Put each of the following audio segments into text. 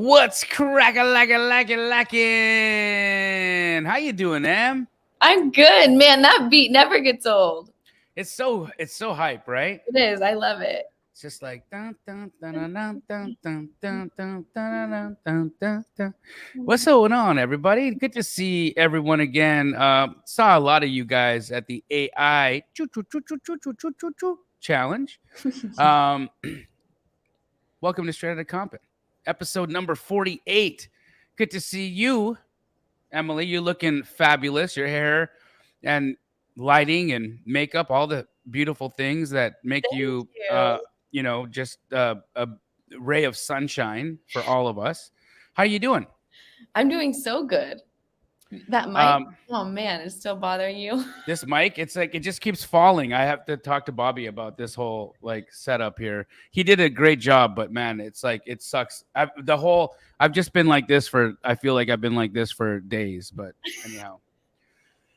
What's lacking? How you doing, Em? I'm good, man. That beat never gets old. It's so hype, right? It is. I love it. It's just like dun, dun, dun, dun, dun, dun, dun, dun, dun, dun, dun, dun, dun. What's going on, everybody? Good to see everyone again. Saw a lot of you guys at the AI challenge. Welcome to Straight Outta Compin, episode number 48. Good to see you, Emily. You're looking fabulous. Your hair and lighting and makeup, all the beautiful things that make Thank you. Just a ray of sunshine for all of us. How you doing? I'm doing so good. That mic, oh man, it's still bothering you. This mic, it's like it just keeps falling. I have to talk to Bobby about this whole like setup here. He did a great job, but man, it's like it sucks. I've just been like this for. I feel like I've been like this for days, but anyhow.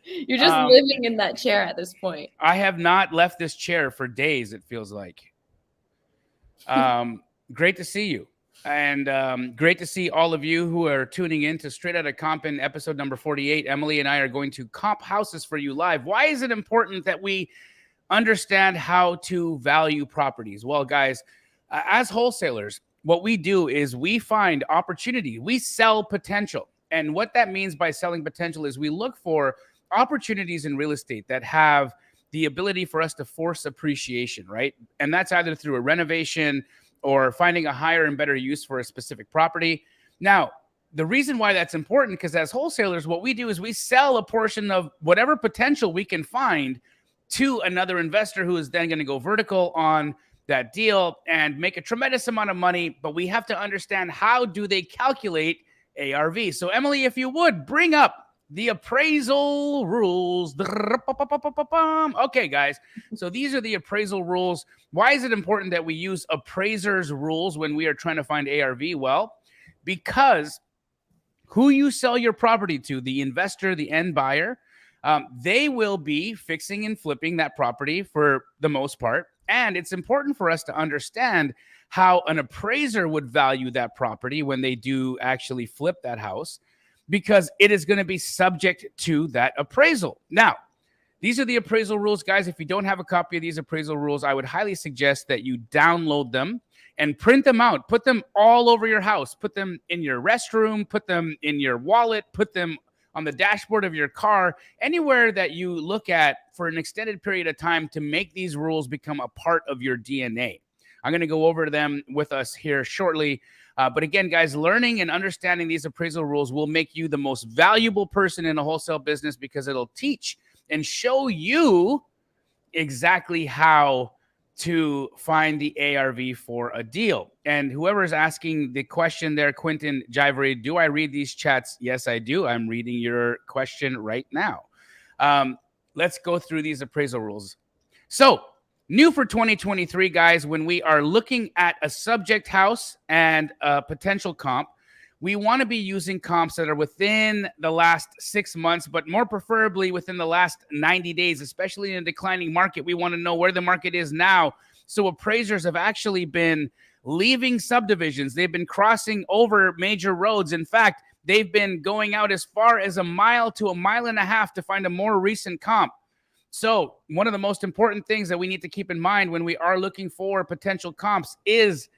You're just living in that chair at this point. I have not left this chair for days, it feels like. Great to see you. And great to see all of you who are tuning in to Straight Outta Compin, episode number 48. Emily and I are going to comp houses for you live. Why is it important that we understand how to value properties? Well, guys, as wholesalers, what we do is we find opportunity. We sell potential. And what that means by selling potential is we look for opportunities in real estate that have the ability for us to force appreciation, right? And that's either through a renovation or finding a higher and better use for a specific property. Now, the reason why that's important, because as wholesalers, what we do is we sell a portion of whatever potential we can find to another investor who is then going to go vertical on that deal and make a tremendous amount of money. But we have to understand, how do they calculate ARV? So Emily, if you would, bring up the appraisal rules. Okay, guys. So these are the appraisal rules. Why is it important that we use appraisers' rules when we are trying to find ARV? Well, because who you sell your property to, the investor, the end buyer, they will be fixing and flipping that property for the most part. And it's important for us to understand how an appraiser would value that property when they do actually flip that house, because it is going to be subject to that appraisal. Now, these are the appraisal rules, guys. If you don't have a copy of these appraisal rules, I would highly suggest that you download them and print them out. Put them all over your house. Put them in your restroom. Put them in your wallet. Put them on the dashboard of your car, anywhere that you look at for an extended period of time to make these rules become a part of your DNA. I'm going to go over them with us here shortly. But again, guys, learning and understanding these appraisal rules will make you the most valuable person in a wholesale business, because it'll teach and show you exactly how to find the ARV for a deal. And whoever is asking the question there, Quentin Jivery, do I read these chats? Yes, I do. I'm reading your question right now. Let's go through these appraisal rules. So, new for 2023, guys, when we are looking at a subject house and a potential comp, we want to be using comps that are within the last 6 months, but more preferably within the last 90 days, especially in a declining market. We want to know where the market is now. So appraisers have actually been leaving subdivisions. They've been crossing over major roads. In fact, they've been going out as far as a mile to a mile and a half to find a more recent comp. So one of the most important things that we need to keep in mind when we are looking for potential comps is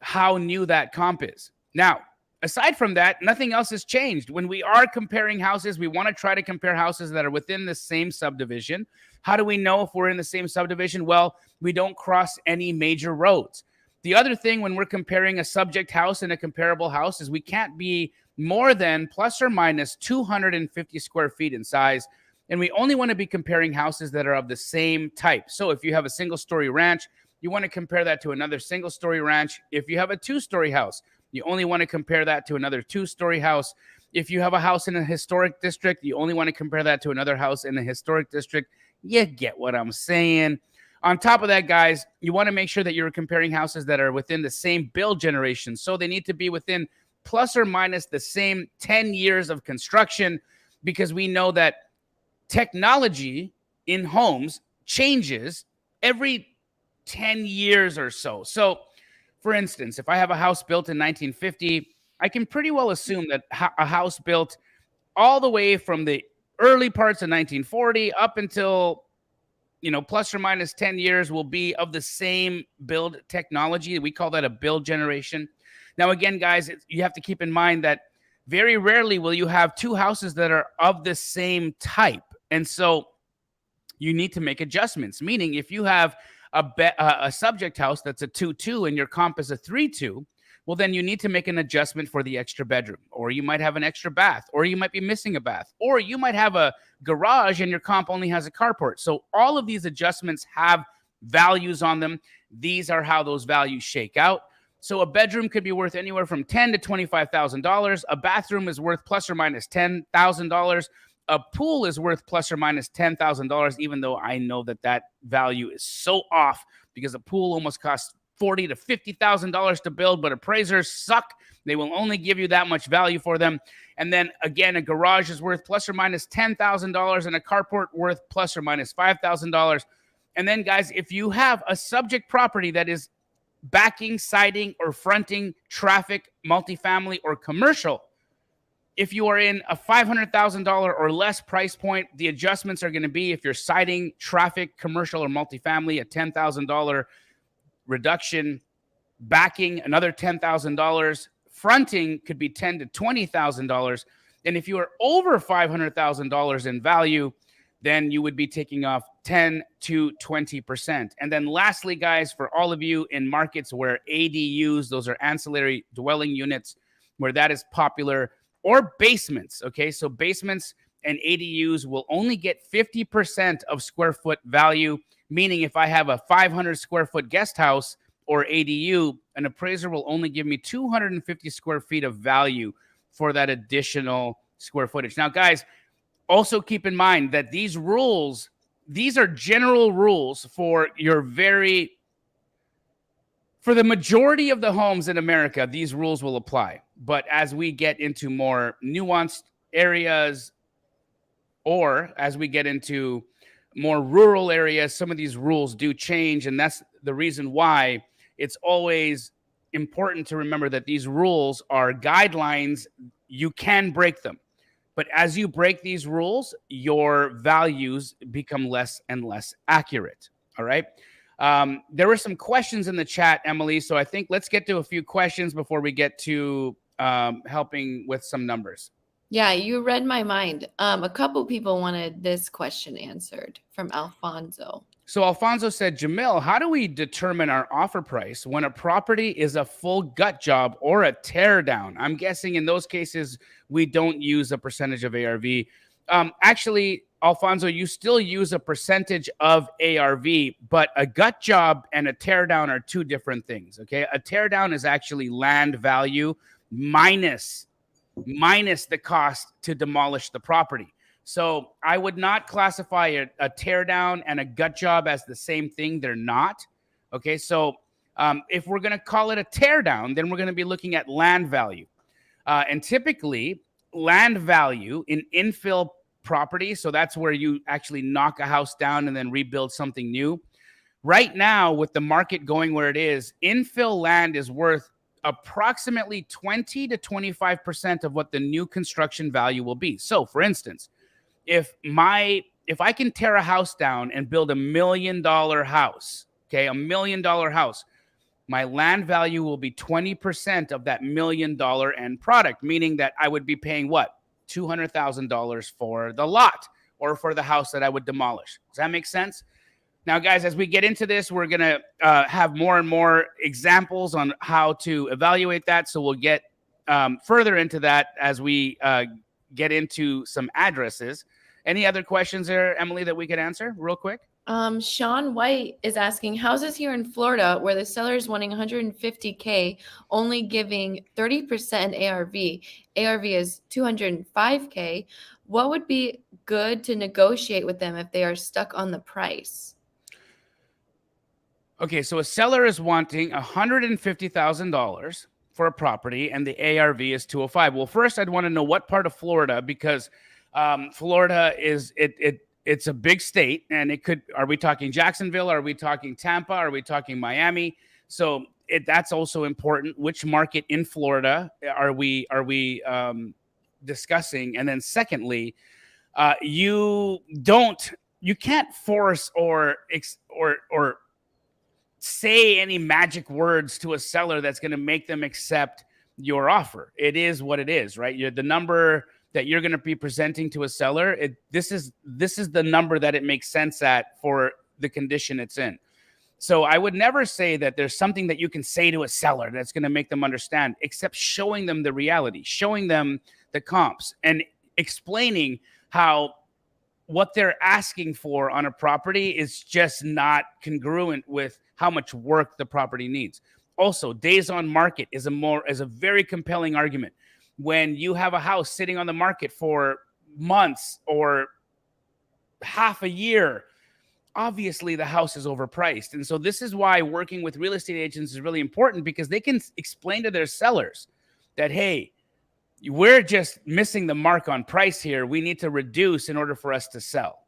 how new that comp is. Now, aside from that, nothing else has changed. When we are comparing houses, we want to try to compare houses that are within the same subdivision. How do we know if we're in the same subdivision? Well, we don't cross any major roads. The other thing when we're comparing a subject house and a comparable house is we can't be more than plus or minus 250 square feet in size. And we only want to be comparing houses that are of the same type. So if you have a single-story ranch, you want to compare that to another single-story ranch. If you have a two-story house, you only want to compare that to another two-story house. If you have a house in a historic district, you only want to compare that to another house in a historic district. You get what I'm saying. On top of that, guys, you want to make sure that you're comparing houses that are within the same build generation. So they need to be within plus or minus the same 10 years of construction, because we know that technology in homes changes every 10 years or so. So For instance, if I have a house built in 1950, I can pretty well assume that a house built all the way from the early parts of 1940 up until, plus or minus 10 years will be of the same build technology. We call that a build generation. Now, again, guys, you have to keep in mind that very rarely will you have two houses that are of the same type. And so you need to make adjustments, meaning if you have a subject house that's a 2-2 and your comp is a 3-2, well, then you need to make an adjustment for the extra bedroom, or you might have an extra bath, or you might be missing a bath, or you might have a garage and your comp only has a carport. So all of these adjustments have values on them. These are how those values shake out. So a bedroom could be worth anywhere from $10,000 to $25,000. A bathroom is worth plus or minus $10,000. A pool is worth plus or minus $10,000, even though I know that that value is so off because a pool almost costs $40,000 to $50,000 to build, but appraisers suck. They will only give you that much value for them. And then again, a garage is worth plus or minus $10,000 and a carport worth plus or minus $5,000. And then, guys, if you have a subject property that is backing, siding, or fronting traffic, multifamily, or commercial, if you are in a $500,000 or less price point, the adjustments are going to be, if you're siding, traffic, commercial, or multifamily, a $10,000 reduction. Backing, another $10,000. Fronting could be $10,000 to $20,000. And if you are over $500,000 in value, then you would be taking off 10 to 20%. And then lastly, guys, for all of you in markets where ADUs, those are ancillary dwelling units, where that is popular, or basements, okay? So basements and ADUs will only get 50% of square foot value, meaning if I have a 500 square foot guest house or ADU, an appraiser will only give me 250 square feet of value for that additional square footage. Now, guys, also keep in mind that these rules, these are general rules for for the majority of the homes in America, these rules will apply. But as we get into more nuanced areas, or as we get into more rural areas, some of these rules do change. And that's the reason why it's always important to remember that these rules are guidelines. You can break them. But as you break these rules, your values become less and less accurate. All right. There were some questions in the chat, Emily. So I think let's get to a few questions before we get to helping with some numbers. Yeah, you read my mind. A couple people wanted this question answered from Alfonso. So Alfonso said, Jamil, how do we determine our offer price when a property is a full gut job or a tear down? I'm guessing in those cases, we don't use a percentage of ARV. Actually, Alfonso, you still use a percentage of ARV, but a gut job and a tear down are two different things, okay? A tear down is actually land value minus the cost to demolish the property. So I would not classify a tear down and a gut job as the same thing. They're not. Okay, so if we're going to call it a tear down, then we're going to be looking at land value. And typically, land value in infill property, so that's where you actually knock a house down and then rebuild something new. Right now, with the market going where it is, infill land is worth approximately 20 to 25% of what the new construction value will be. So, for instance, if I can tear a house down and build $1 million house, okay, $1 million house, my land value will be 20% of that $1 million end product, meaning that I would be paying what? $200,000 for the lot or for the house that I would demolish. Does that make sense? Now, guys, as we get into this, we're going to have more and more examples on how to evaluate that. So we'll get further into that as we get into some addresses. Any other questions there, Emily, that we could answer real quick? Sean White is asking, houses here in Florida where the seller is wanting $150K, only giving 30% ARV. ARV is $205K. What would be good to negotiate with them if they are stuck on the price? Okay, so a seller is wanting $150,000 for a property and the ARV is 205. Well, first I'd want to know what part of Florida, because Florida is it's a big state, and it could, are we talking Jacksonville? Are we talking Tampa? Are we talking Miami? So that's also important. Which market in Florida are we discussing? And then secondly, you can't force or say any magic words to a seller that's going to make them accept your offer. It is what it is, right? The number that you're going to be presenting to a seller, this is the number that it makes sense at for the condition it's in. So I would never say that there's something that you can say to a seller that's going to make them understand, except showing them the reality, showing them the comps, and explaining how what they're asking for on a property is just not congruent with how much work the property needs. Also, days on market is a very compelling argument. When you have a house sitting on the market for months or half a year, obviously the house is overpriced. And so this is why working with real estate agents is really important, because they can explain to their sellers that, hey, we're just missing the mark on price here. We need to reduce in order for us to sell.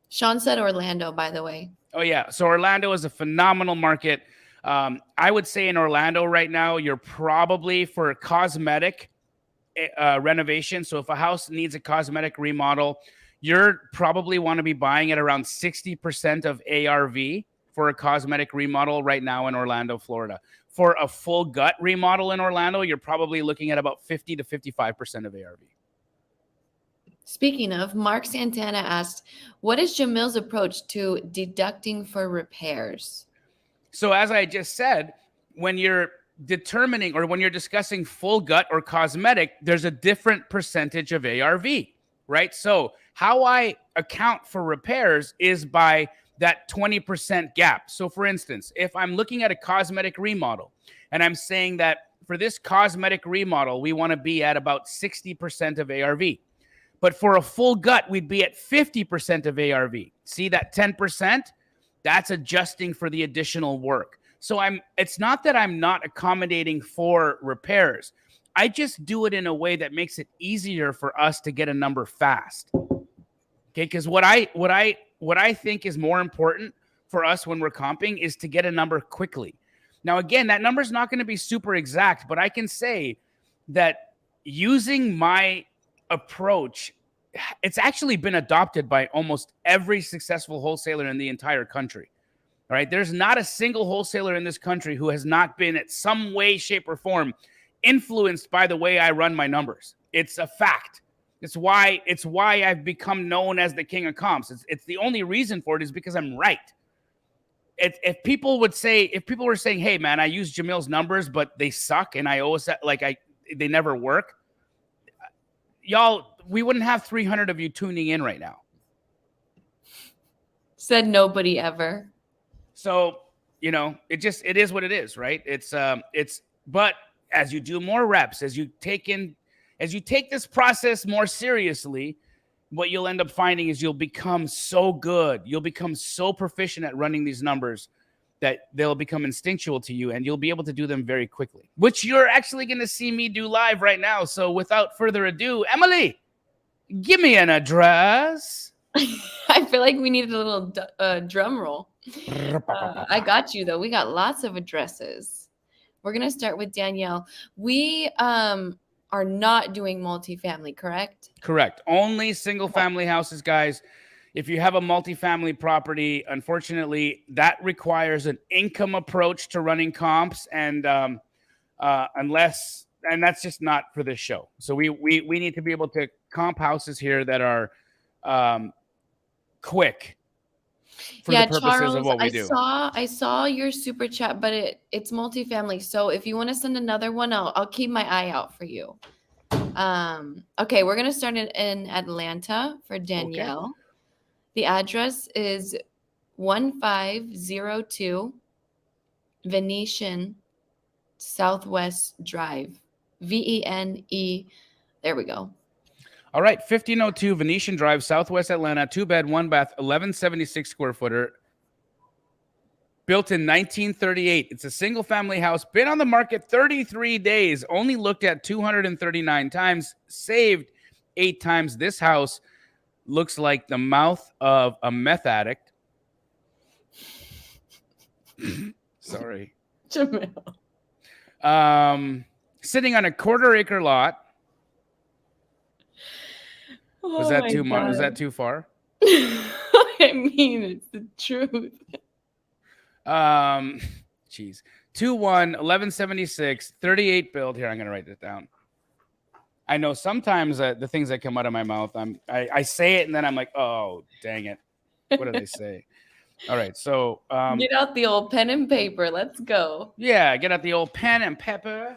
Sean said Orlando, by the way. Oh, yeah. So Orlando is a phenomenal market. I would say in Orlando right now, you're probably for cosmetic renovation. So if a house needs a cosmetic remodel, you're probably want to be buying at around 60% of ARV for a cosmetic remodel right now in Orlando, Florida. For a full gut remodel in Orlando, you're probably looking at about 50 to 55% of ARV. Speaking of, Mark Santana asked, what is Jamil's approach to deducting for repairs? So as I just said, when you're determining or when you're discussing full gut or cosmetic, there's a different percentage of ARV, right? So how I account for repairs is by that 20% gap. So for instance, if I'm looking at a cosmetic remodel and I'm saying that for this cosmetic remodel, we want to be at about 60% of ARV. But for a full gut, we'd be at 50% of ARV. See that 10%? That's adjusting for the additional work. So it's not that I'm not accommodating for repairs. I just do it in a way that makes it easier for us to get a number fast. Okay, because what I think is more important for us when we're comping is to get a number quickly. Now, again, that number is not going to be super exact, but I can say that using my approach, it's actually been adopted by almost every successful wholesaler in the entire country. All right, there's not a single wholesaler in this country who has not been at some way, shape, or form influenced by the way I run my numbers. It's a fact. It's why I've become known as the king of comps. It's the only reason for it is because I'm right. If people were saying, hey man, I use Jamil's numbers, but they suck and I always they never work, y'all, we wouldn't have 300 of you tuning in right now. Said nobody ever. So, it is what it is, right? But as you do more reps, as you take this process more seriously, what you'll end up finding is you'll become so good. You'll become so proficient at running these numbers that they'll become instinctual to you and you'll be able to do them very quickly, which you're actually going to see me do live right now. So without further ado, Emily, give me an address. I feel like we needed a little drum roll. I got you, though. We got lots of addresses. We're going to start with Danielle. We are not doing multifamily, correct? Correct. Only single family houses, guys. If you have a multifamily property, unfortunately, that requires an income approach to running comps, and that's just not for this show. So we need to be able to comp houses here that are quick for the purposes Charles, of what we do. I saw your super chat, but it's multifamily. So if you want to send another one, I'll keep my eye out for you. Okay, we're gonna start in Atlanta for Danielle. Okay. The address is 1502 Venetian Southwest Drive. VENE. There we go. All right, 1502 Venetian Drive, Southwest Atlanta, 2-bed, 1-bath, 1176 square footer. Built in 1938. It's a single family house. Been on the market 33 days. Only looked at 239 times. Saved 8 times. This house looks like the mouth of a meth addict. Sorry. Jamil. Sitting on a 1/4 acre lot. Was Oh that my too much? Was that God. too far? I mean, it's the truth. Jeez. 2-1, 1176, 38 build. Here, I'm gonna write this down. I know sometimes the things that come out of my mouth, I say it and then I'm like, oh, dang it. What did I say? All right, so Get out the old pen and paper. Let's go. yeah, get out the old pen and pepper.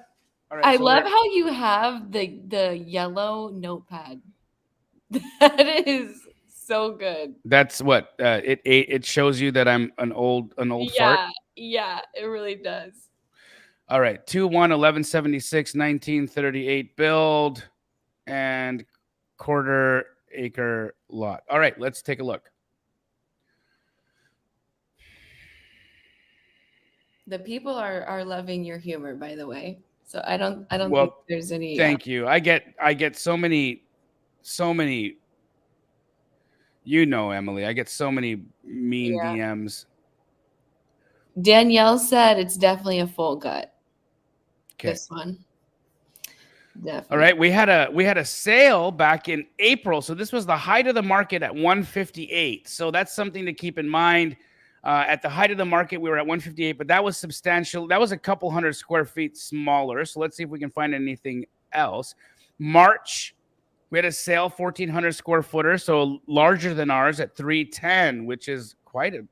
All right, I so love how you have the yellow notepad. That is so good. that's what it shows you that I'm an old fart. Yeah, it really does. All right, 2-1, 1176, 1938 build and 1/4 acre lot. All right, let's take a look. The people are loving your humor, by the way. So I don't think Well, there's any. thank you. I get so many, you know, Emily, I get so many mean Yeah. DMs. Danielle said it's definitely a full gut. Okay. This one. Definitely. All right, we had a sale back in April, so this was the height of the market at 158. So that's something to keep in mind. At the height of the market, we were at 158, but that was substantial. That was a couple hundred square feet smaller. So let's see if we can find anything else. March, we had a sale 1,400 square footer, so larger than ours at 310, which is quite a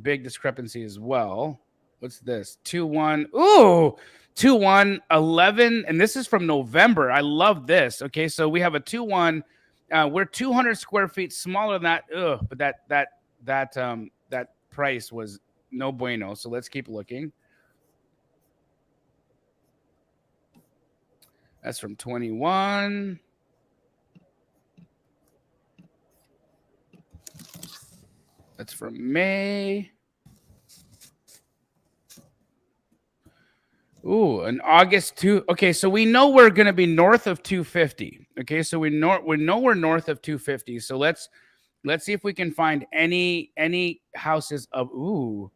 big discrepancy as well. What's this? 2-1. Ooh, 2-1, 11. And this is from November. I love this. Okay, so we have a 2-1. We're 200 square feet smaller than that. Ugh, but that price was no bueno. So let's keep looking. That's from 21. That's from May. Ooh, an August 2. Okay, so we know we're going to be north of 250. Okay, so we know we're north of 250. So let's see if we can find any houses of ooh,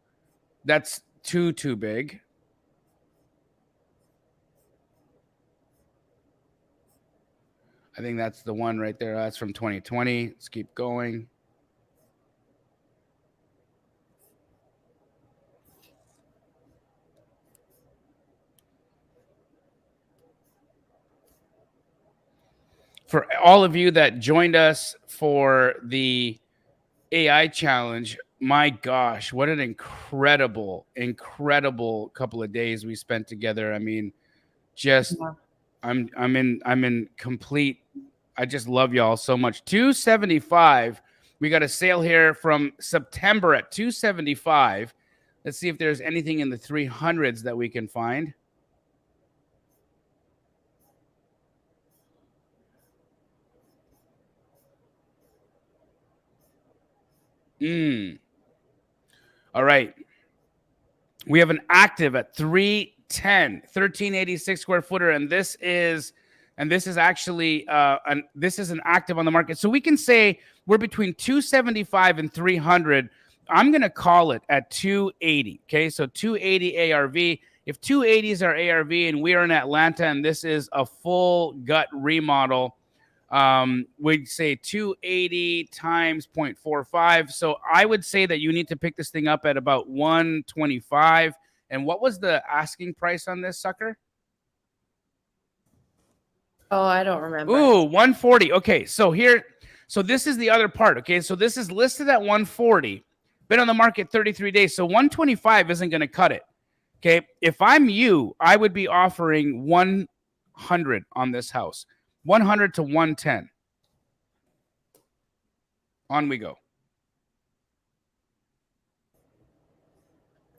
that's too big. I think that's the one right there. That's from 2020. Let's keep going. For all of you that joined us for the AI challenge, my gosh, what an incredible couple of days we spent together. I mean, just Yeah. I'm in complete. I just love y'all so much. 275. We got a sale here from September at 275. Let's see if there's anything in the 300s that we can find. All right. We have an active at 310, 1386 square footer, and this is actually this is an active on the market. So we can say we're between 275 and 300. I'm going to call it at 280. Okay, so 280 ARV. If 280 is our ARV and we are in Atlanta and this is a full gut remodel, we'd say 280 times 0.45. So I would say that you need to pick this thing up at about 125. And what was the asking price on this sucker? Oh, I don't remember. Ooh, 140. Okay, so this is the other part. Okay, so this is listed at 140, been on the market 33 days. So 125 isn't going to cut it. Okay, if I'm you, I would be offering 100 on this house. 100 to 110. On we go.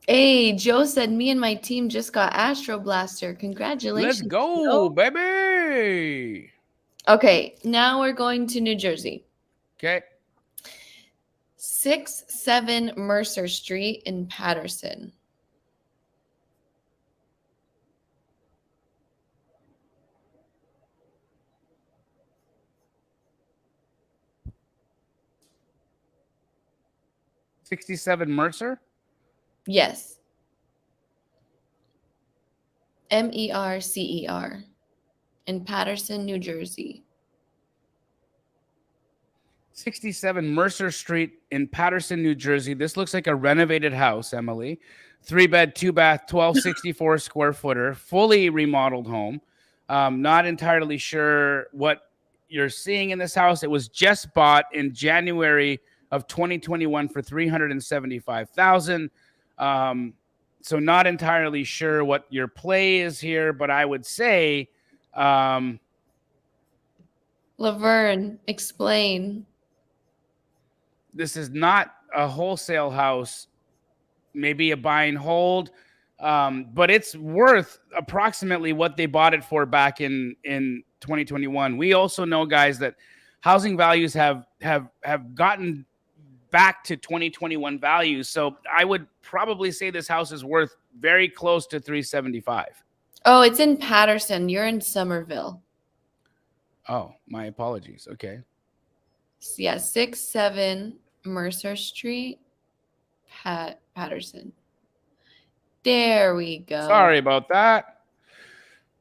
Hey, Joe said me and my team just got Astro Blaster. Congratulations. Let's go, Joe. baby. Okay, now we're going to New Jersey. Okay. 6-7 Mercer Street in Patterson. 67 Mercer? Yes. Mercer in Paterson, New Jersey. 67 Mercer Street in Paterson, New Jersey. This looks like a renovated house, Emily. 3-bed, 2-bath, 1264 square footer, fully remodeled home. Not entirely sure what you're seeing in this house. It was just bought in January of 2021 for $375,000. So not entirely sure what your play is here, but I would say, Laverne, explain. this is not a wholesale house, maybe a buy and hold, but it's worth approximately what they bought it for back in 2021. We also know, guys, that housing values have gotten back to 2021 values. So I would probably say this house is worth very close to 375. Oh, it's in Paterson. You're in Somerville. Oh, my apologies. Okay. Yeah, 67 Mercer Street, Paterson. There we go. Sorry about that.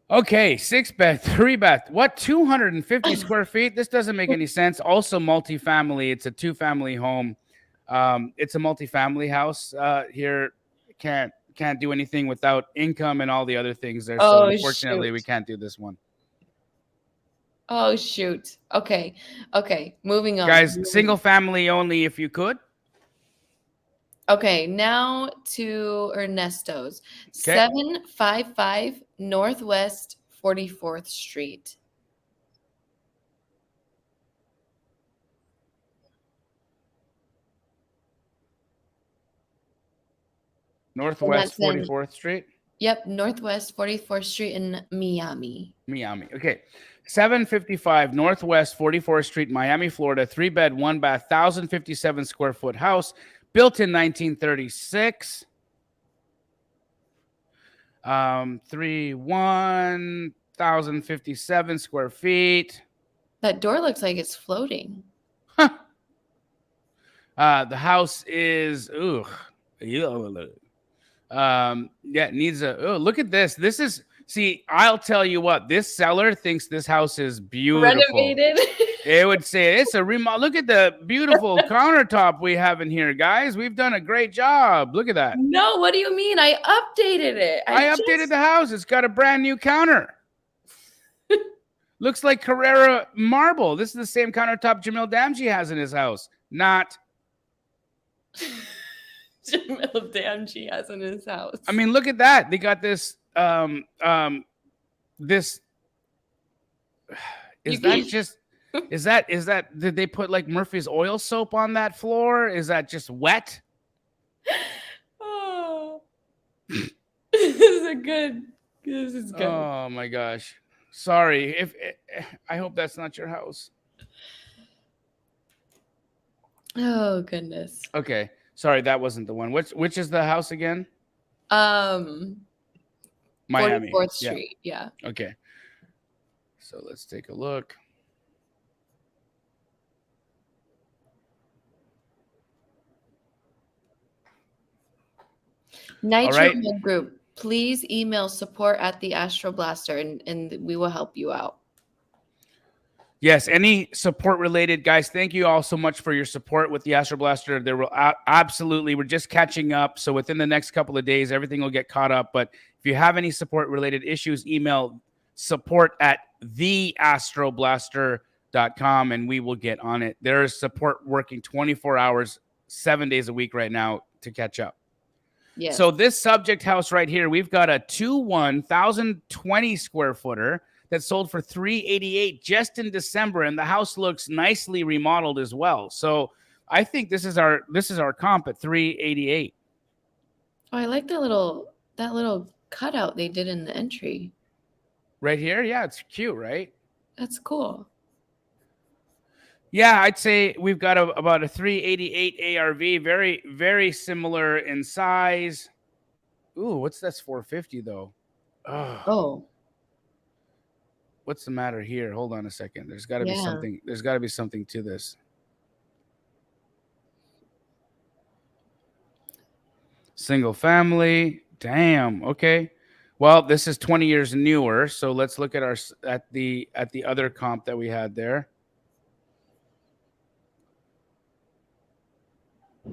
Okay, 6-bed, 3-bath. What, 250 square feet? This doesn't make any sense. Also multifamily. It's a 2-family home. It's a multifamily house here. Can't do anything without income and all the other things there. So unfortunately, we can't do this one. Oh, shoot. Okay. Moving on. Guys, single family only if you could. Okay, now to Ernesto's. Okay. 755 Northwest 44th Street. Northwest 44th Street. Yep, Northwest 44th Street in Miami. Okay. 755 Northwest 44th Street, Miami, Florida. 3-bed, 1-bath, 1,057 square foot house. Built in 1936. 1,057 square feet. That door looks like it's floating. Huh. The house is it needs a look at this. This is, see, I'll tell you what, this seller thinks this house is beautiful. Renovated. It would say it's a remodel. Look at the beautiful countertop we have in here, guys. We've done a great job. Look at that. No, what do you mean? I updated it. I updated the house. It's got a brand new counter. Looks like Carrera marble. This is the same countertop Jamil Damji has in his house. Not Jamil Damji has in his house. I mean, look at that. They got this this is that just is that did they put like Murphy's oil soap on that floor? Is that just wet? Oh. This is good. Oh my gosh. Sorry. I hope that's not your house. Oh goodness. Okay. Sorry, that wasn't the one. Which is the house again? Miami. 44th Street. Yeah. Okay. So let's take a look. Nitro Group, please email support at the Astro Blaster and we will help you out. Yes, any support related, guys. Thank you all so much for your support with the Astro Blaster. There will absolutely, we're just catching up. So within the next couple of days, everything will get caught up. But if you have any support related issues, email support at theastroblaster.com and we will get on it. There is support working 24 hours, 7 days a week right now to catch up. Yes. So this subject house right here, we've got a 1,020 square footer that sold for $388 just in December, and the house looks nicely remodeled as well. So I think this is our comp at $388. Oh, I like that little cutout they did in the entry. Right here? Yeah, it's cute, right? That's cool. Yeah, I'd say we've got about a 388 ARV, very, very similar in size. Ooh, what's that's 450 though? Oh. What's the matter here? Hold on a second. There's got to be something. There's got to be something to this. Single family. Damn. Okay. Well, this is 20 years newer, so let's look at the other comp that we had there.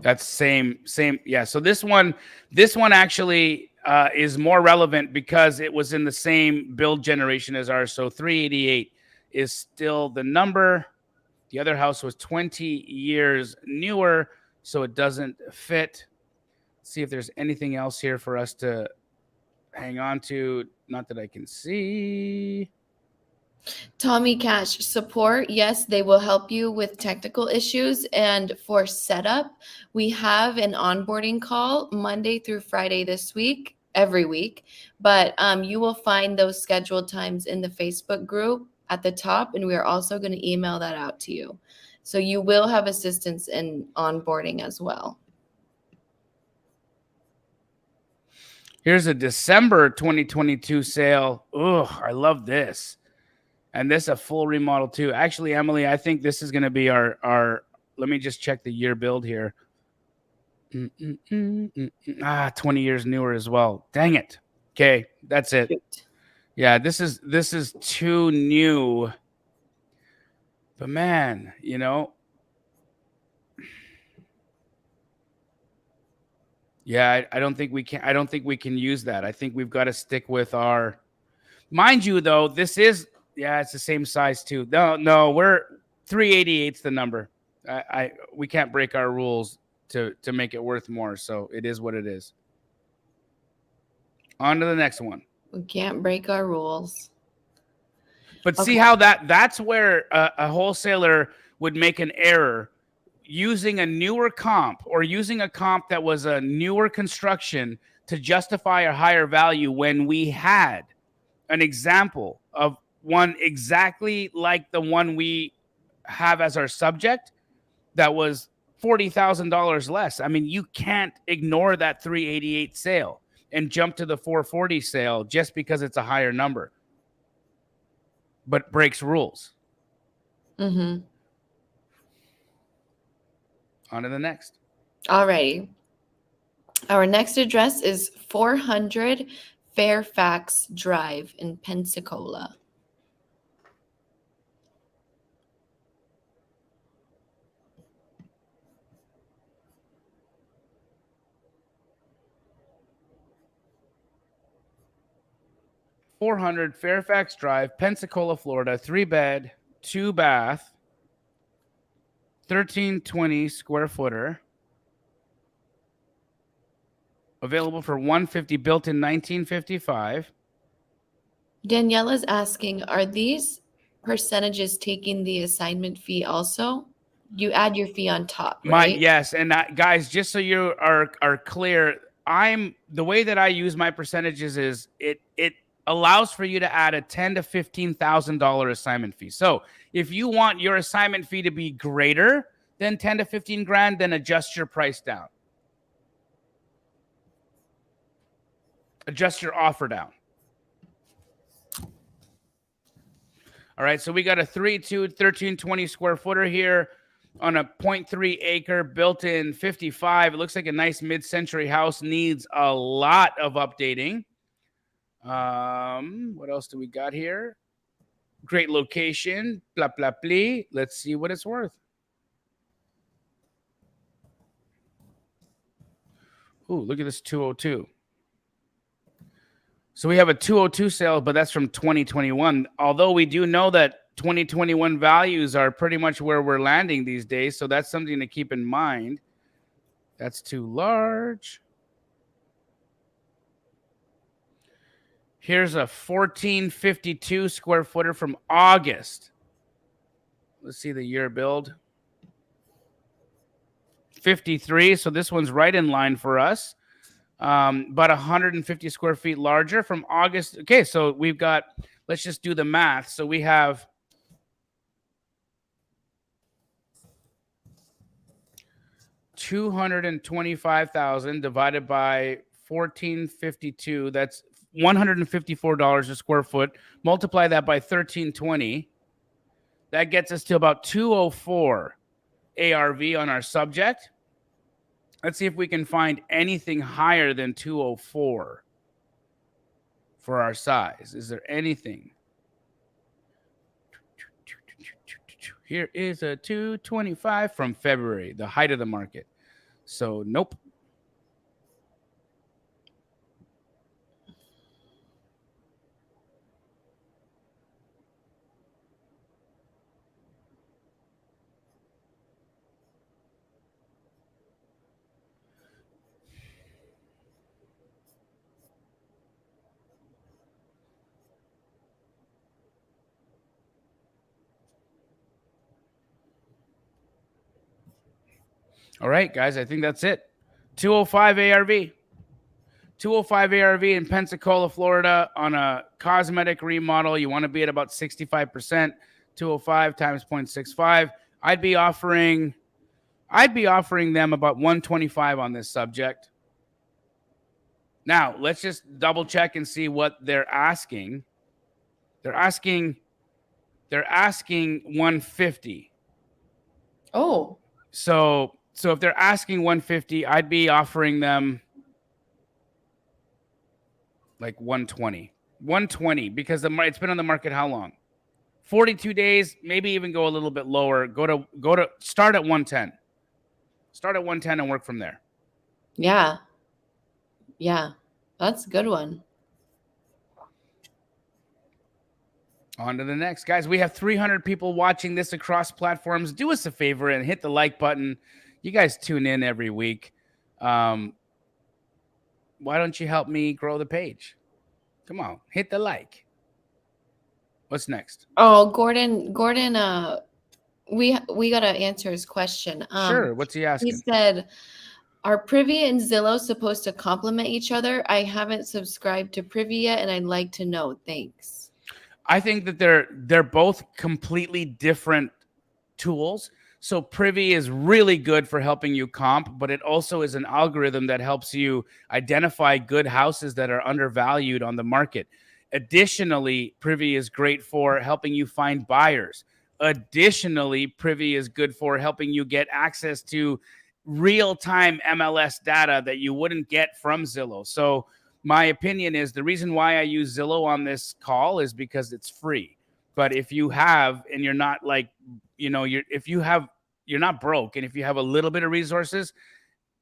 That's same. Yeah. So this one actually is more relevant because it was in the same build generation as ours. So 388 is still the number. The other house was 20 years newer, so it doesn't fit. Let's see if there's anything else here for us to hang on to. Not that I can see. Tommy Cash support. Yes, they will help you with technical issues. And for setup, we have an onboarding call Monday through Friday this week, every week. But you will find those scheduled times in the Facebook group at the top. And we are also going to email that out to you. So you will have assistance in onboarding as well. Here's a December 2022 sale. Ugh, I love this. And this is a full remodel too. Actually, Emily, I think this is going to be our. Let me just check the year build here. 20 years newer as well. Dang it. Okay, that's it. Yeah, this is too new. But man, you know. Yeah, I don't think we can. I don't think we can use that. I think we've got to stick with our. Mind you, though, this is. Yeah, it's the same size too. No, we're 388's the number. We can't break our rules to make it worth more. So it is what it is. On to the next one. We can't break our rules. But see how that's where a wholesaler would make an error using a newer comp or using a comp that was a newer construction to justify a higher value when we had an example of one exactly like the one we have as our subject that was $40,000 less. I mean, you can't ignore that 388 sale and jump to the 440 sale just because it's a higher number, but breaks rules. Mm-hmm. On to the next. Alrighty. Our next address is 400 Fairfax Drive in Pensacola. $400 Fairfax Drive, Pensacola, Florida, 3-bed, 2-bath, 1320 square footer. Available for $150, built in 1955. Daniela's asking, are these percentages taking the assignment fee also? You add your fee on top, right? Yes, and guys, just so you are clear, the way that I use my percentages is it allows for you to add a $10,000 to $15,000 assignment fee. So if you want your assignment fee to be greater than 10 to 15 grand, then adjust your price down. Adjust your offer down. All right, so we got a 3.2 1320 square footer here on a 0.3 acre built in 55. It looks like a nice mid-century house, needs a lot of updating. What else do we got here? Great location, blah, blah, blah. Let's see what it's worth. Ooh, look at this 202. So we have a 202 sale, but that's from 2021. Although we do know that 2021 values are pretty much where we're landing these days. So that's something to keep in mind. That's too large. Here's a 1452 square footer from August. Let's see the year build. 53. So this one's right in line for us. About 150 square feet larger from August. Okay, so we've got, let's just do the math. So we have $225,000 divided by 1452. That's $154 a square foot. Multiply that by 1320. That gets us to about 204 ARV on our subject. Let's see if we can find anything higher than 204 for our size. Is there anything? Here is a 225 from February, the height of the market. So, nope. All right, guys, I think that's it. 205 ARV. 205 ARV in Pensacola, Florida on a cosmetic remodel. You want to be at about 65%. 205 times 0.65. I'd be offering them about 125 on this subject. Now, let's just double check and see what they're asking. They're asking 150. Oh. So if they're asking 150, I'd be offering them like 120. 120 because it's been on the market how long? 42 days, maybe even go a little bit lower. Go to start at 110. Start at 110 and work from there. Yeah. Yeah. That's a good one. On to the next. Guys, we have 300 people watching this across platforms. Do us a favor and hit the like button. You guys tune in every week. Why don't you help me grow the page? Come on, hit the like. What's next? Oh, Gordon, we got to answer his question. Sure. What's he asking? He said, are Privy and Zillow supposed to complement each other? I haven't subscribed to Privy yet, and I'd like to know. Thanks. I think that they're both completely different tools. So Privy is really good for helping you comp, but it also is an algorithm that helps you identify good houses that are undervalued on the market. Additionally, Privy is great for helping you find buyers. Additionally, Privy is good for helping you get access to real-time MLS data that you wouldn't get from Zillow. So my opinion is the reason why I use Zillow on this call is because it's free. But if you have, and you're not like, you're not broke, and if you have a little bit of resources,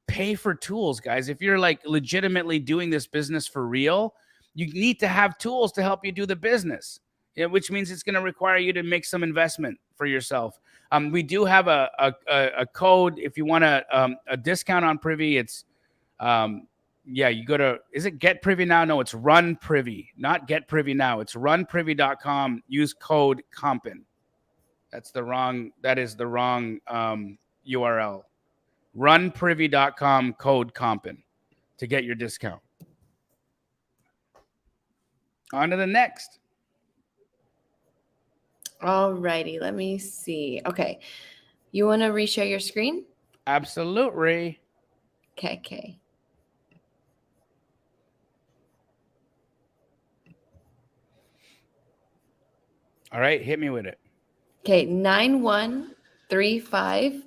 pay for tools, guys. If you're like legitimately doing this business for real, you need to have tools to help you do the business, which means it's going to require you to make some investment for yourself. We do have a code if you want a discount on Privy. It's you go to, is it Get Privy Now? No, it's Run Privy, not Get Privy Now. It's runprivy.com. Use code Compin. That is the wrong URL. Runprivy.com, code Compin to get your discount. On to the next. All righty. Let me see. Okay. You want to reshare your screen? Absolutely. Okay. All right, hit me with it. Okay, 9135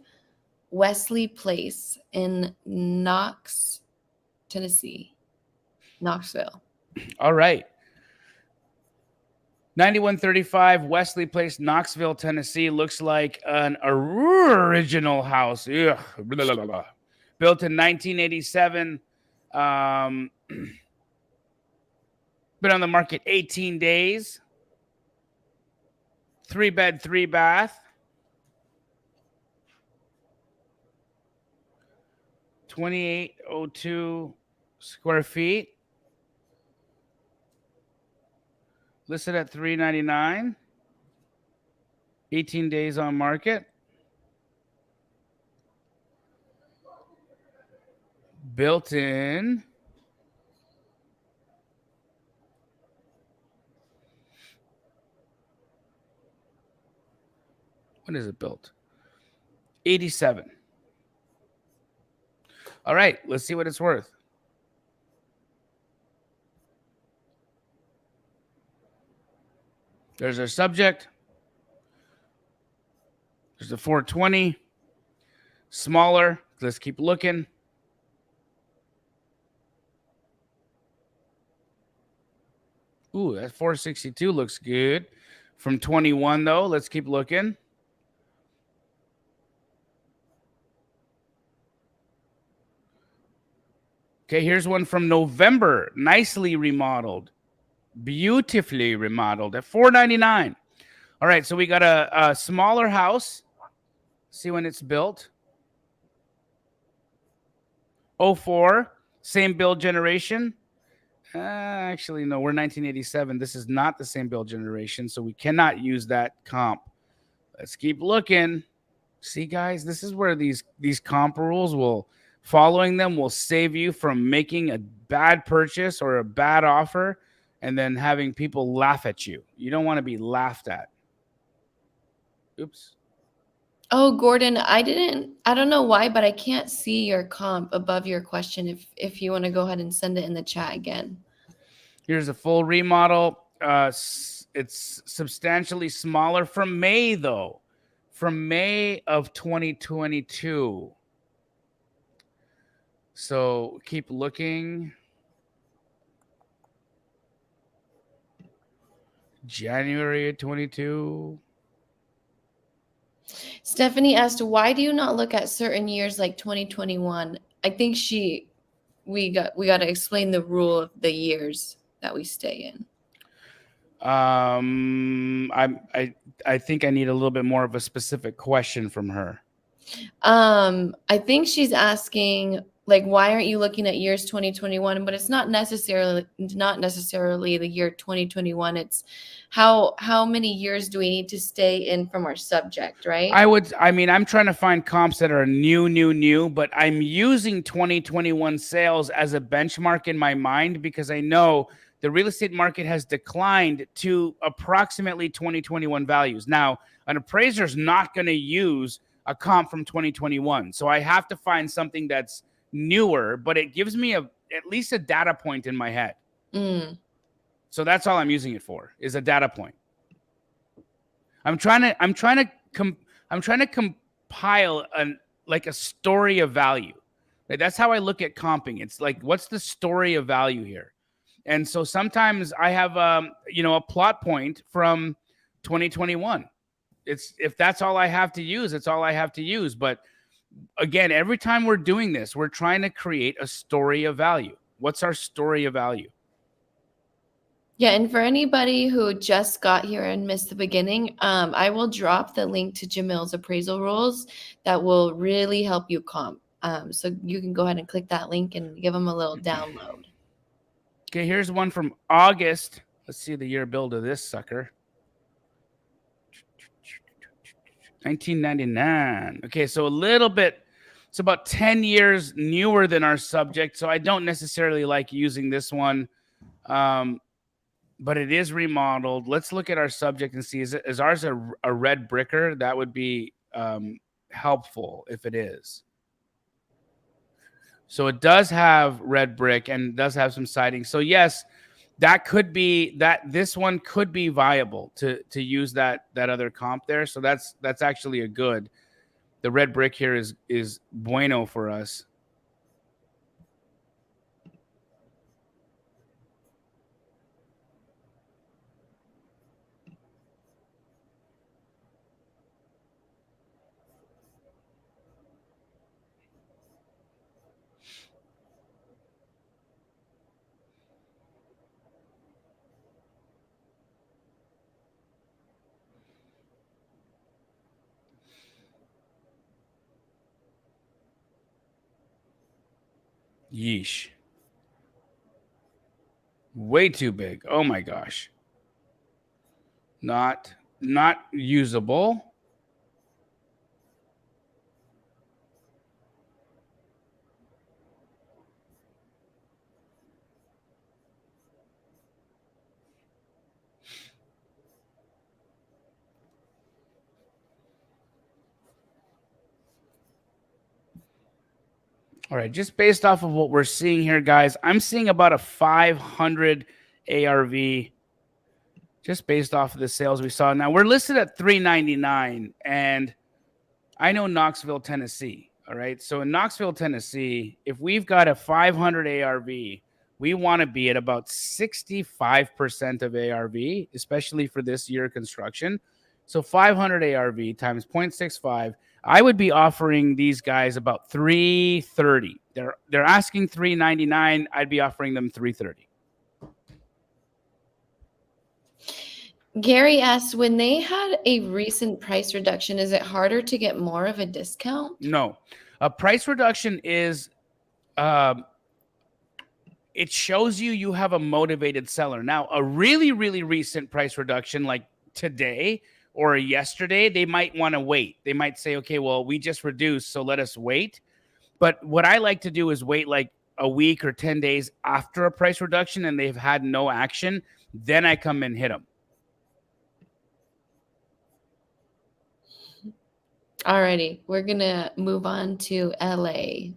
Wesley Place in Knoxville, Tennessee. Knoxville. All right. 9135 Wesley Place, Knoxville, Tennessee. Looks like an original house. Ugh. Blah, blah, blah, blah. Built in 1987. Been on the market 18 days. 3-bed, 3-bath. 2,802 square feet. Listed at $399. 18 days on market. Built in. When is it built? 87. All right, let's see what it's worth. There's our subject. There's a 420. Smaller. Let's keep looking. Ooh, that 462 looks good. From 21, though, let's keep looking. Okay, here's one from November. Nicely remodeled. Beautifully remodeled at $499. All right, so we got a smaller house. See when it's built. 04, same build generation. Actually, no, we're 1987. This is not the same build generation, so we cannot use that comp. Let's keep looking. See, guys, this is where these comp rules will, following them will save you from making a bad purchase or a bad offer and then having people laugh at you. You don't want to be laughed at. Oops. Oh, Gordon, I don't know why, but I can't see your comp above your question. If you want to go ahead and send it in the chat again. Here's a full remodel. It's substantially smaller from May, though. From May of 2022. So keep looking. January of 22. Stephanie asked, why do you not look at certain years like 2021? I think we got to explain the rule of the years that we stay in. I think I need a little bit more of a specific question from her. I think she's asking, like, why aren't you looking at years 2021? But it's not necessarily the year 2021. It's how many years do we need to stay in from our subject, right? I'm trying to find comps that are new, but I'm using 2021 sales as a benchmark in my mind because I know the real estate market has declined to approximately 2021 values. Now, an appraiser is not going to use a comp from 2021. So I have to find something that's newer, but it gives me at least a data point in my head. So that's all I'm using it for, is a data point. I'm trying to compile a story of value. That's how I look at comping. It's like, what's the story of value here? And so sometimes I have a plot point from 2021. If that's all I have to use, it's all I have to use. But again, every time we're doing this, we're trying to create a story of value. What's our story of value? Yeah, and for anybody who just got here and missed the beginning, I will drop the link to Jamil's appraisal rules that will really help you comp. So you can go ahead and click that link and give them a little download. Okay, here's one from August. Let's see the year build of this sucker. 1999. Okay, so a little bit, it's about 10 years newer than our subject, so I don't necessarily like using this one, but it is remodeled. Let's look at our subject and see, is ours a red bricker? That would be helpful if it is. So it does have red brick and does have some siding. So yes, that could be this one could be viable to use that other comp there. So that's actually a good. The red brick here is bueno for us. Yeesh. Way too big. Oh my gosh. Not usable. All right, just based off of what we're seeing here, guys, I'm seeing about a 500 ARV just based off of the sales we saw. Now, we're listed at $399, and I know Knoxville, Tennessee, all right? So in Knoxville, Tennessee, if we've got a 500 ARV, we want to be at about 65% of ARV, especially for this year construction. So 500 ARV times 0.65, I would be offering these guys about 330. They're asking 399. I'd be offering them 330. Gary asks, when they had a recent price reduction, is it harder to get more of a discount? No, a price reduction is it shows you have a motivated seller. Now, a really, really recent price reduction like today or yesterday, they might want to wait. They might say, okay, well, we just reduced, so let us wait. But what I like to do is wait like a week or 10 days after a price reduction and they've had no action. Then I come and hit them. Alrighty, we're going to move on to LA.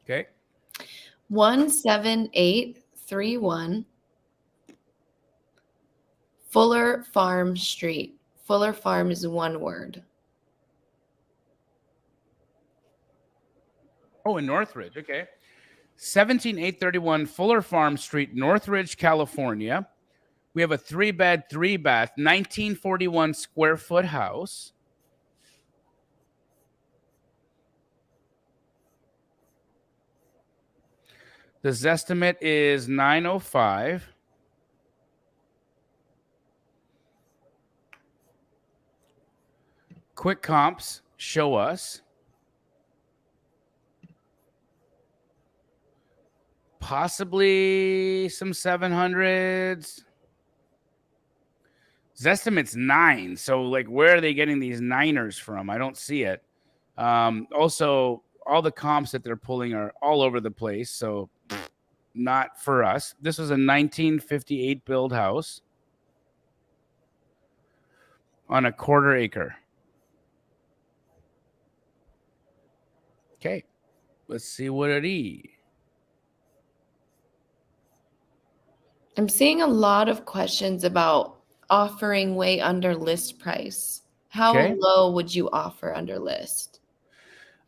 Okay. 17831 Fuller Farm Street. Fuller Farm is one word. Oh, in Northridge. Okay. 17831 Fuller Farm Street, Northridge, California. We have a 3-bed, 3-bath, 1941 square foot house. The Zestimate is 905. Quick comps show us possibly some 700s. Zestimate's 9. So, like, where are they getting these 9ers from? I don't see it. Also, all the comps that they're pulling are all over the place. So, not for us. This was a 1958 build house on a 1/4 acre. Okay, let's see what it is. I'm seeing a lot of questions about offering way under list price. How low would you offer under list?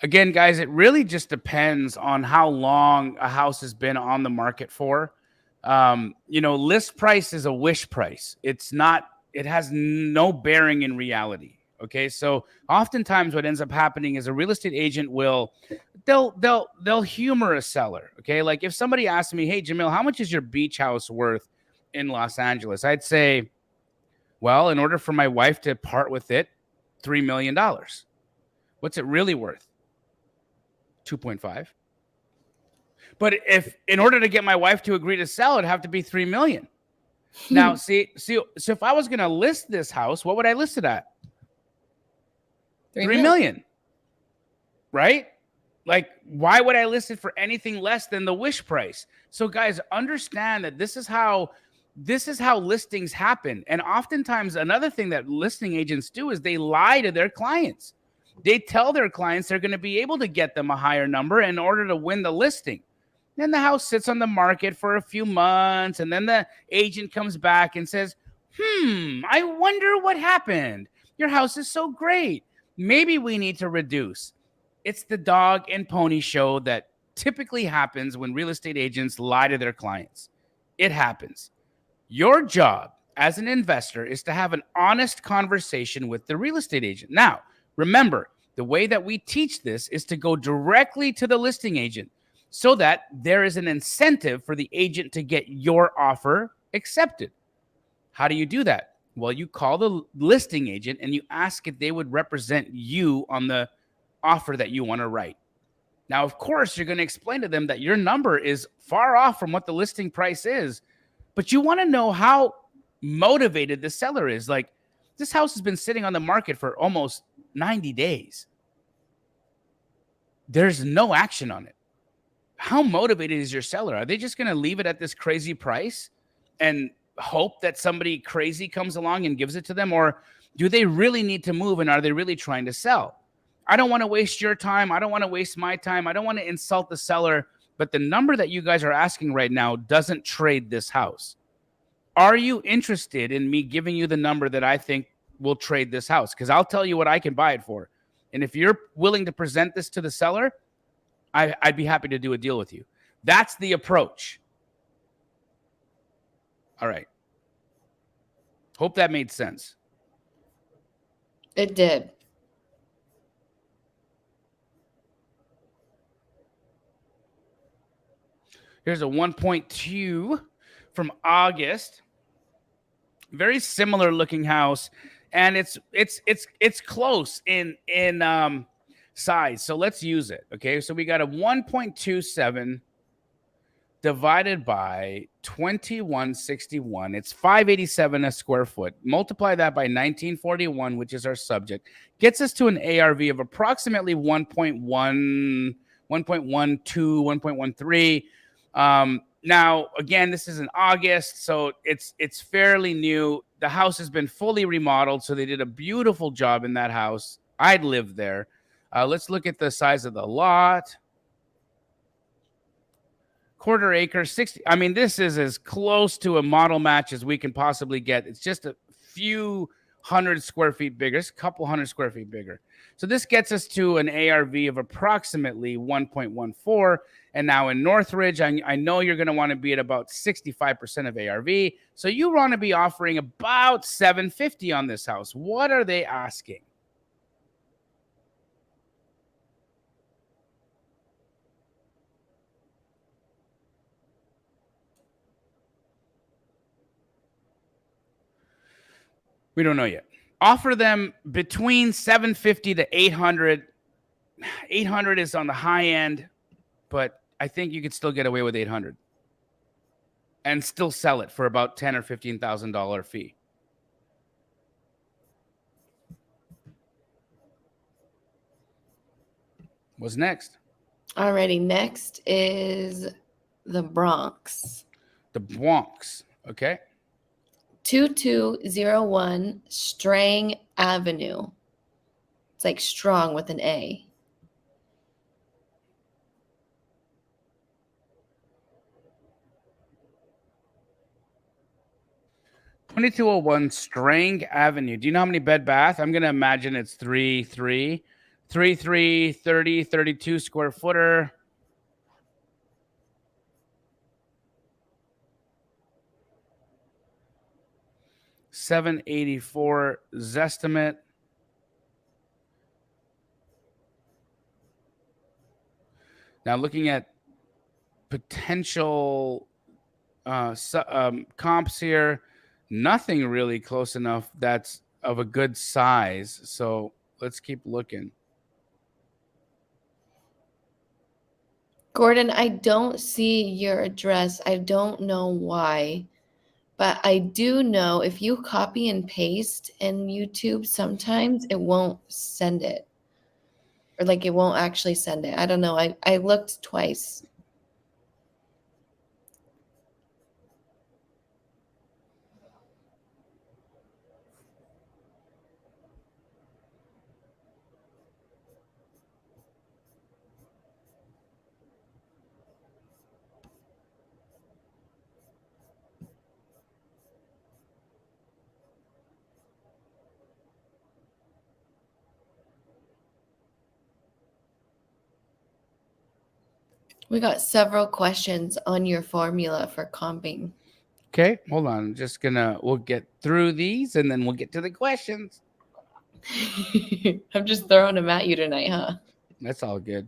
Again, guys, it really just depends on how long a house has been on the market for. List price is a wish price. It has no bearing in reality. Okay. So oftentimes what ends up happening is a real estate agent they'll humor a seller. Okay. Like if somebody asks me, hey, Jamil, how much is your beach house worth in Los Angeles? I'd say, well, in order for my wife to part with it, $3 million. What's it really worth? 2.5. But if in order to get my wife to agree to sell, it'd have to be 3 million. Now, so if I was going to list this house, what would I list it at? 3 million. Right? Like, why would I list it for anything less than the wish price? So guys, understand that this is how listings happen. And oftentimes another thing that listing agents do is they lie to their clients. They tell their clients they're going to be able to get them a higher number in order to win the listing. Then the house sits on the market for a few months, and then the agent comes back and says, I wonder what happened. Your house is so great. Maybe we need to reduce. It's the dog and pony show that typically happens when real estate agents lie to their clients. It happens. Your job as an investor is to have an honest conversation with the real estate agent. Now, remember, the way that we teach this is to go directly to the listing agent so that there is an incentive for the agent to get your offer accepted. How do you do that? Well, you call the listing agent and you ask if they would represent you on the offer that you want to write. Now, of course, you're going to explain to them that your number is far off from what the listing price is, but you want to know how motivated the seller is. Like, this house has been sitting on the market for almost 90 days. There's no action on it. How motivated is your seller? Are they just going to leave it at this crazy price and hope that somebody crazy comes along and gives it to them? Or do they really need to move, and are they really trying to sell? I don't want to waste your time. I don't want to waste my time. I don't want to insult the seller, but the number that you guys are asking right now doesn't trade this house. Are you interested in me giving you the number that I think will trade this house? Because I'll tell you what I can buy it for. And if you're willing to present this to the seller, I'd be happy to do a deal with you. That's the approach. All right. Hope that made sense. It did. Here's a 1.2 from August. Very similar looking house, and it's close in size. So let's use it. Okay, so we got a 1.27 divided by 2161. It's 587 a square foot. Multiply that by 1941, which is our subject, gets us to an ARV of approximately 1.1, 1.12, 1.13. Now, again, this is in August, so it's fairly new. The house has been fully remodeled, so they did a beautiful job in that house. I'd live there. Let's look at the size of the lot. Quarter acre, 60. I mean, this is as close to a model match as we can possibly get. It's just a few hundred square feet bigger. It's a couple hundred square feet bigger. So this gets us to an ARV of approximately 1.14. And now in Northridge, I know you're going to want to be at about 65% of ARV. So you want to be offering about $750 on this house. What are they asking? We don't know yet. Offer them between 750 to 800. 800 is on the high end, but I think you could still get away with 800 and still sell it for about $10,000 or $15,000 fee. What's next? Alrighty, next is the Bronx. The Bronx. Okay. 2201 Strang Avenue. It's like strong with an A. $2201 Strang Avenue. Do you know how many bed bath? I'm gonna imagine it's 3, 30, 32 square footer. $784 Zestimate. Now looking at potential comps here, nothing really close enough that's of a good size. So let's keep looking. Gordon, I don't see your address. I don't know why, but I do know if you copy and paste in YouTube, sometimes it won't send it. Or like it won't actually send it. I don't know. I looked twice. We got several questions on your formula for comping. Okay, hold on. We'll get through these and then we'll get to the questions. I'm just throwing them at you tonight, huh? That's all good.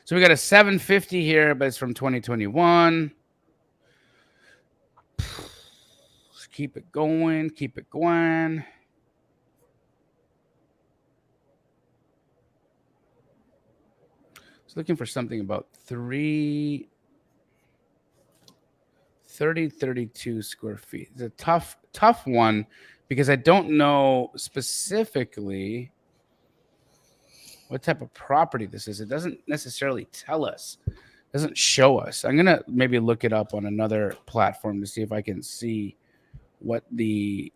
So we got a 750 here, but it's from 2021. Let's keep it going. Keep it going. Looking for something about 30, 32 square feet. It's a tough one because I don't know specifically what type of property this is. It doesn't necessarily tell us. It doesn't show us. I'm going to maybe look it up on another platform to see if I can see what the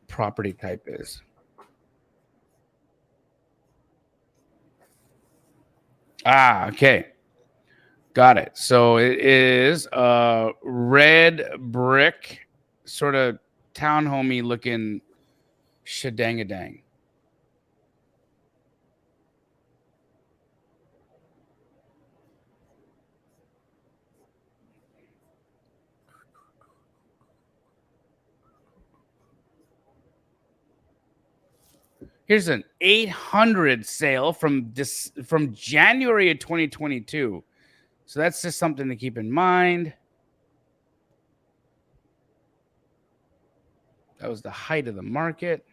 property type is. Okay. Got it. So it is a red brick, sort of townhomey looking shadangadang. Here's an 800 sale from January of 2022. So that's just something to keep in mind. That was the height of the market.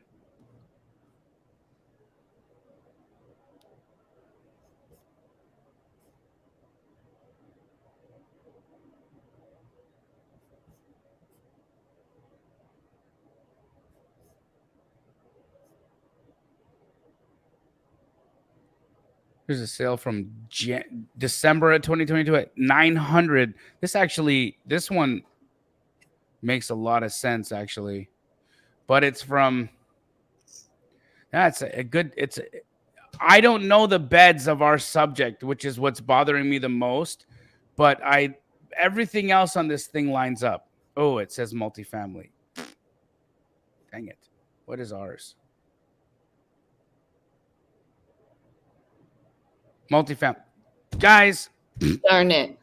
Here's a sale from December of 2022 at 900. This one makes a lot of sense, actually. But it's from, that's a good, I don't know the beds of our subject, which is what's bothering me the most. But everything else on this thing lines up. Oh, it says multifamily. Dang it. What is ours? Multifamily. Guys. Darn it.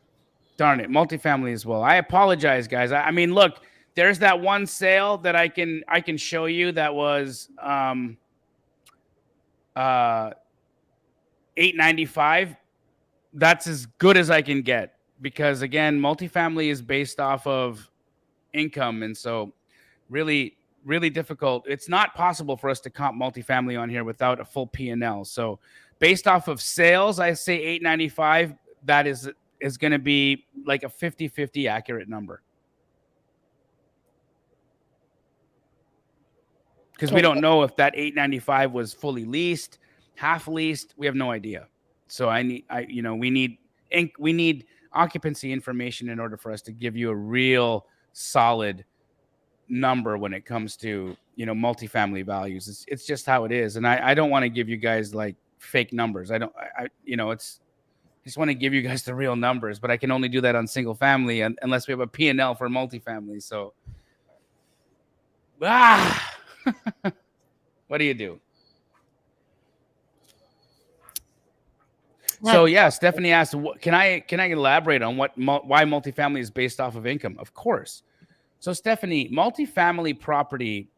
Multifamily as well. I apologize, guys. I mean, look, there's that one sale that I can show you that was $895. That's as good as I can get, because again, multifamily is based off of income, and so really difficult. It's not possible for us to comp multifamily on here without a full P&L. So based off of sales, I say $895. That is going to be like a 50-50 accurate number. Because we don't know if that $895 was fully leased, half leased. We have no idea. So we need occupancy information in order for us to give you a real solid number when it comes to, multifamily values. It's just how it is. And I don't want to give you guys like fake numbers. I just want to give you guys the real numbers, but I can only do that on single family unless we have a P&L for multifamily. So, what do you do? So yeah, Stephanie asked, can I elaborate on why multifamily is based off of income? Of course. So Stephanie, multifamily property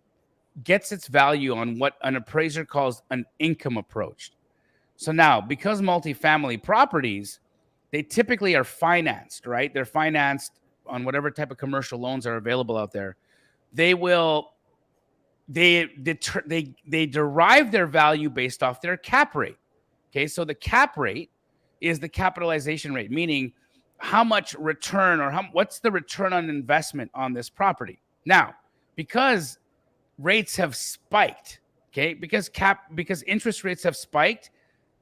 gets its value on what an appraiser calls an income approach. So now, because multifamily properties, they typically are financed, right? They're financed on whatever type of commercial loans are available out there. They derive their value based off their cap rate. Okay, so the cap rate is the capitalization rate, meaning how much return or what's the return on investment on this property. Now, because rates have spiked, okay, because interest rates have spiked,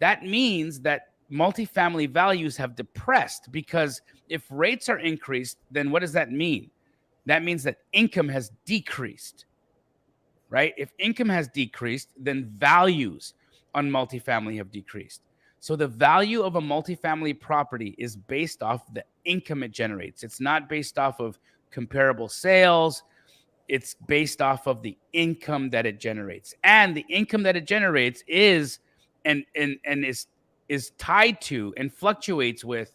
that means that multifamily values have depressed, because if rates are increased, then what does that mean? That means that income has decreased, right? If income has decreased, then values on multifamily have decreased. So the value of a multifamily property is based off the income it generates. It's not based off of comparable sales. It's based off of the income that it generates. And the income that it generates is tied to and fluctuates with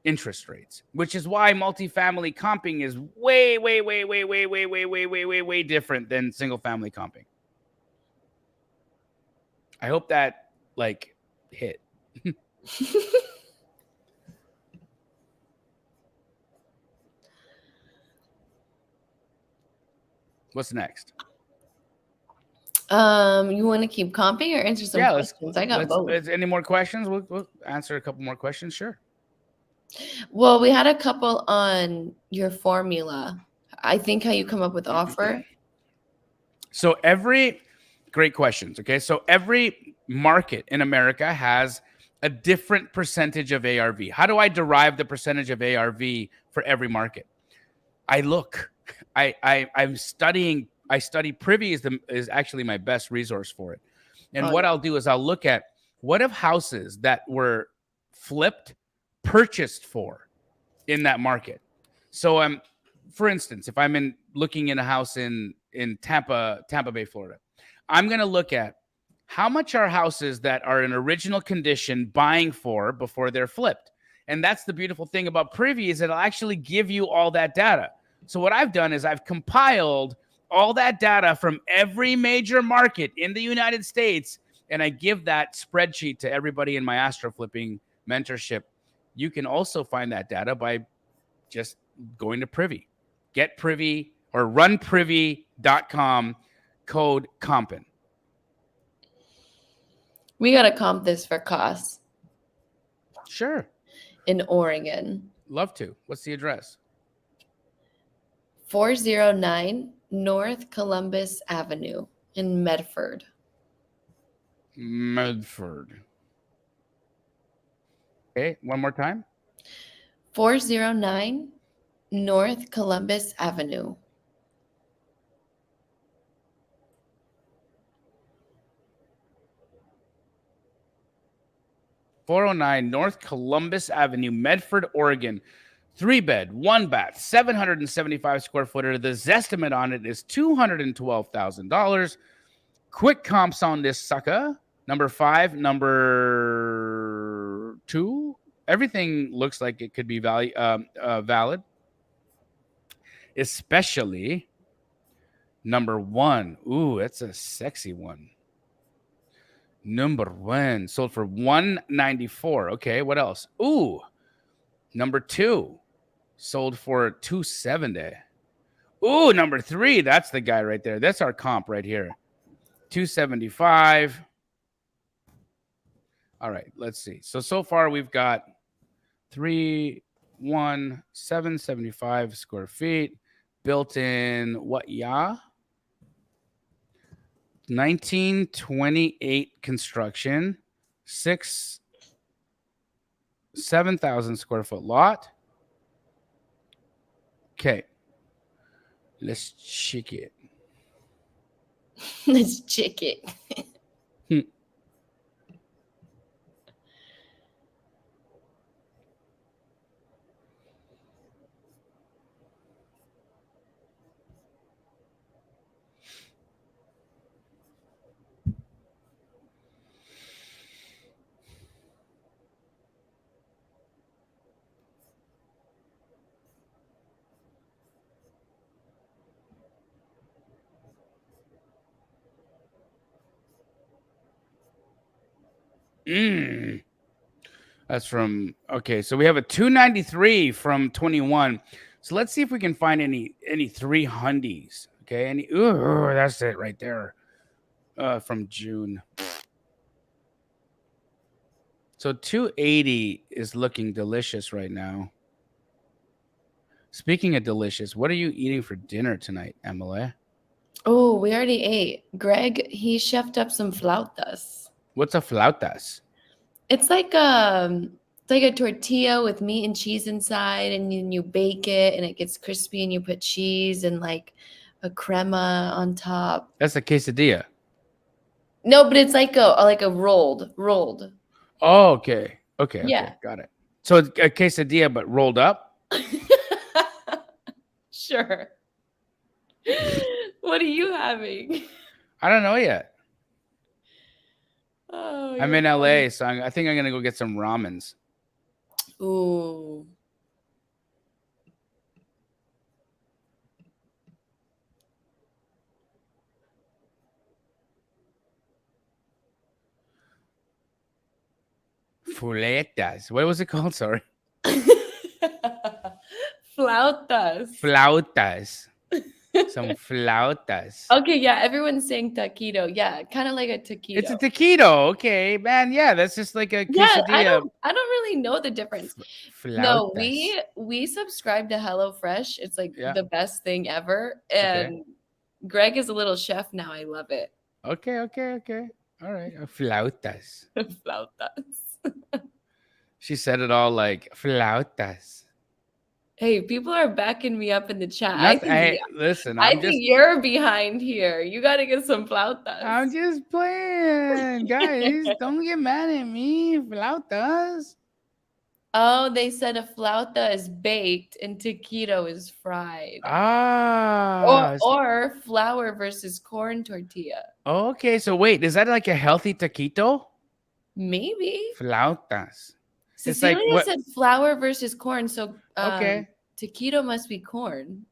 interest rates, which is why multifamily comping is way different than single family comping. I hope that hit. What's next? You want to keep comping or answer some questions? I got both. Any more questions? We'll answer a couple more questions. Sure. Well, we had a couple on your formula. I think how you come up with offer. So great questions. Okay. So every market in America has a different percentage of ARV. How do I derive the percentage of ARV for every market? I'm studying. I study Privy is actually my best resource for it. And I'll do is I'll look at what have houses that were flipped purchased for in that market. So for instance, if I'm looking in a house in Tampa Bay, Florida, I'm going to look at how much are houses that are in original condition buying for before they're flipped. And that's the beautiful thing about Privy is it'll actually give you all that data. So what I've done is I've compiled all that data from every major market in the United States, and I give that spreadsheet to everybody in my astro flipping mentorship. You can also find that data by just going to Privy. Get Privy or runprivy.com, code Compin. We got to comp this for costs Sure. in Oregon. Love to. What's the address? 409 North Columbus Avenue in Medford. Medford. Okay, one more time. 409 North Columbus Avenue. .409 North Columbus Avenue, Medford, Oregon. 3-bed, 1-bath, 775 square footer. The Zestimate on it is $212,000. Quick comps on this sucker. Number 5, number 2. Everything looks like it could be valid. Especially number 1. Ooh, that's a sexy one. Number 1 sold for $194. Okay, what else? Ooh, number 2 sold for $270. Ooh, number 3, that's the guy right there. That's our comp right here. $275. All right, let's see. So far we've got 775 square feet, built in what? Yeah. 1928 construction, 7,000 square foot lot. Okay, let's check it. Let's check it. That's from, okay, so we have a 293 from 21. So let's see if we can find any 300s. Okay, ooh, that's it right there. From June. So 280 is looking delicious right now. Speaking of delicious, what are you eating for dinner tonight, Emily? Oh, we already ate. Greg, he chefed up some flautas. What's a flautas? It's like a tortilla with meat and cheese inside, and you bake it, and it gets crispy, and you put cheese and like a crema on top. That's a quesadilla. No, but it's like a rolled. Oh, okay. Okay, Yeah. got it. So it's a quesadilla, but rolled up? Sure. What are you having? I don't know yet. Oh, I'm in LA, so I think I'm going to go get some ramens. Ooh. Flautas. What was it called? Sorry. Flautas. Flautas. Some flautas. Okay, yeah, everyone's saying taquito. Yeah, kind of like a taquito. It's a taquito. Okay, man. Yeah, that's just like a quesadilla. Yeah, I don't really know the difference. Flautas. No, we subscribe to HelloFresh. It's like the best thing ever. And Greg is a little chef now. I love it. Okay. All right. Flautas. Flautas. She said it all like flautas. Hey, people are backing me up in the chat. Listen, I think you're behind here. You got to get some flautas. I'm just playing. Guys, don't get mad at me. Flautas. Oh, they said a flauta is baked and taquito is fried. Ah. Or flour versus corn tortilla. Okay, so wait, is that like a healthy taquito? Maybe. Flautas. Cecilia said flour versus corn, so okay. Taquito must be corn.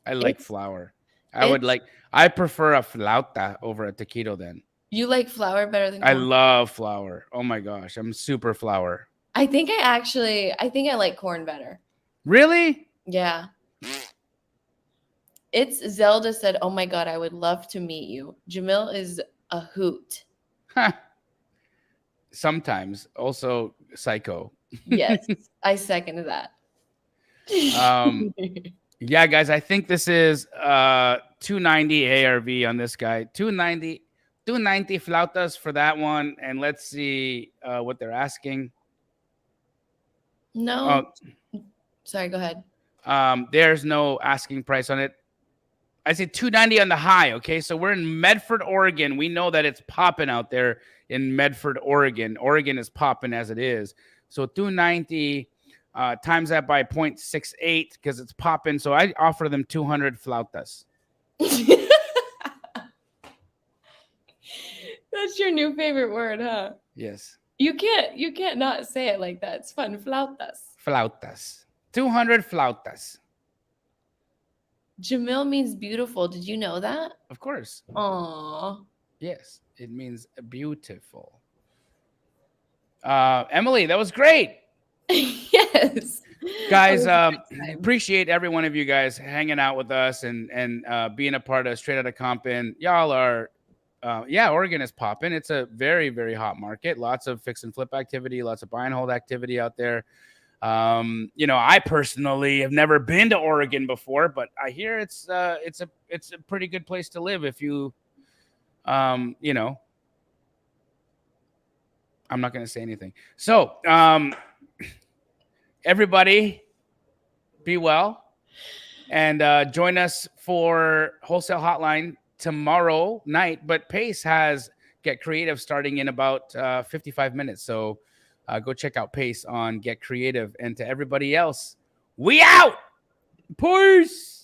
I like It's flower. I prefer a flauta over a taquito then. You like flour better than I corn? love flour. Oh my gosh, I'm super flour. I think I like corn better. Really? Yeah. It's Zelda said, "Oh my god, I would love to meet you." Jamil is a hoot. Huh. Sometimes also psycho. Yes, I second that. Um, yeah, guys, I think this is 290 ARV on this guy. 290 flautas for that one. And let's see what they're asking. No. Sorry, go ahead. There's no asking price on it. I say 290 on the high. Okay, so we're in Medford, Oregon. We know that it's popping out there in Medford, Oregon. Oregon is popping as it is. So 290 times that by 0.68 because it's popping. So I offer them 200 flautas. That's your new favorite word, huh? Yes. You can't not say it like that. It's fun. Flautas. Flautas. 200 flautas. Jamil means beautiful. Did you know that? Of course. Aww. Yes, it means beautiful. Emily, that was great. Yes. Guys, appreciate every one of you guys hanging out with us and being a part of Straight Outta Compin. Y'all are, Oregon is popping. It's a very, very hot market. Lots of fix and flip activity, lots of buy and hold activity out there. I personally have never been to Oregon before, but I hear it's a pretty good place to live if you, I'm not going to say anything. So, everybody be well and join us for Wholesale Hotline tomorrow night. But Pace has Get Creative starting in about 55 minutes. So go check out Pace on Get Creative. And to everybody else, we out. Peace.